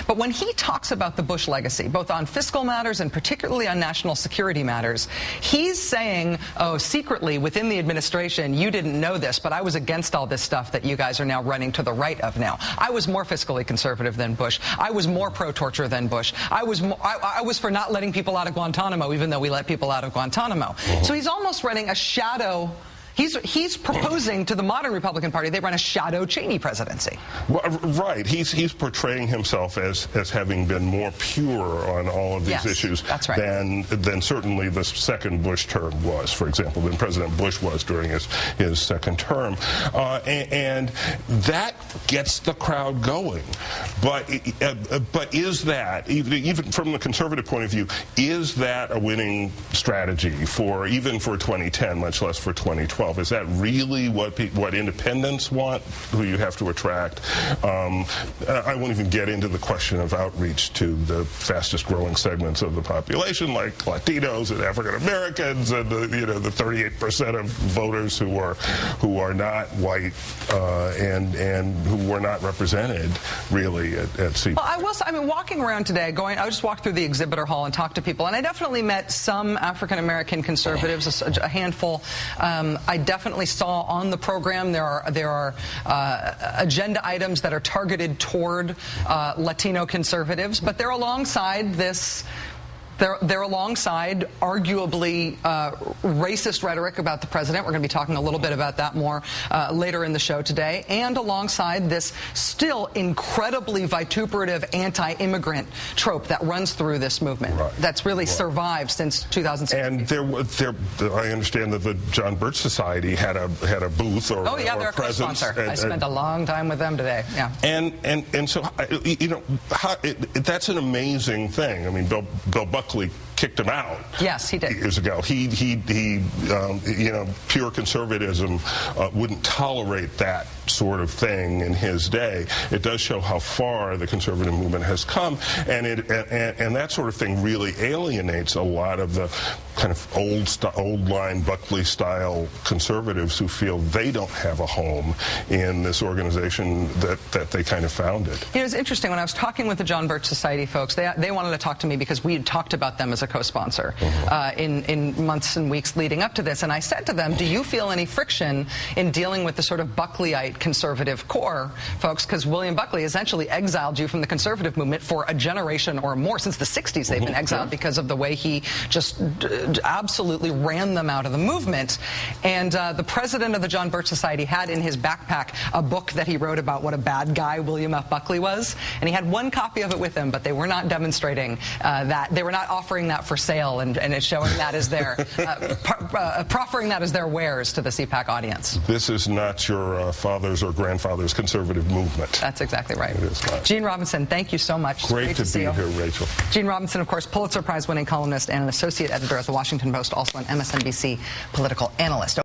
But when he talks about the Bush legacy, both on fiscal matters and particularly on national security matters, he's saying, oh, secretly within the administration, you didn't know this, but I was against all this stuff that you guys are now running to the right of now. I was more fiscally conservative than Bush. I was more pro-torture than Bush. I was for not letting people out of Guantanamo, even though we let people out of Guantanamo. So he's almost running a shadow. He's proposing to the modern Republican Party they run a shadow Cheney presidency. Well, right. He's portraying himself as having been more pure on all of these issues than certainly the second Bush term was, for example, than President Bush was during his second term. And that gets the crowd going. But is that, even from the conservative point of view, is that a winning strategy even for 2010, much less for 2012? Is that really what independents want, who you have to attract? I won't even get into the question of outreach to the fastest growing segments of the population, like Latinos and African Americans, and the 38% of voters who are not white and who were not represented really at CPAC. Well, I mean, walking around today, I just walked through the exhibitor hall and talked to people, and I definitely met some African American conservatives, a handful. I definitely saw on the program there are agenda items that are targeted toward Latino conservatives, but they're alongside this. They're alongside arguably racist rhetoric about the president. We're going to be talking a little bit about that more later in the show today. And alongside this still incredibly vituperative anti-immigrant trope that runs through this movement. That's really survived since 2006. And I understand that the John Birch Society had a booth or they're a co-sponsor. I spent a long time with them today. Yeah. And so that's an amazing thing. I mean, Bill Buckley kicked him out. Yes, he did. Years ago. He pure conservatism wouldn't tolerate that sort of thing in his day. It does show how far the conservative movement has come, and that sort of thing really alienates a lot of the kind of old line Buckley style conservatives who feel they don't have a home in this organization that they kind of founded. You know, it's interesting, when I was talking with the John Birch Society folks, they wanted to talk to me because we had talked about them as a co-sponsor in months and weeks leading up to this, and I said to them, do you feel any friction in dealing with the sort of Buckleyite conservative core folks, because William Buckley essentially exiled you from the conservative movement for a generation or more. Since the 60s they've been exiled because of the way he just absolutely ran them out of the movement. And the president of the John Birch Society had in his backpack a book that he wrote about what a bad guy William F. Buckley was, and he had one copy of it with him, but they were not demonstrating that. They were not offering that for sale and showing that as their proffering that as their wares to the CPAC audience. This is not your father's or grandfather's conservative movement. That's exactly right. It is not. Gene Robinson, thank you so much. Great to be here, Rachel. Gene Robinson, of course, Pulitzer Prize winning columnist and an associate editor at The Washington Post, also an MSNBC political analyst.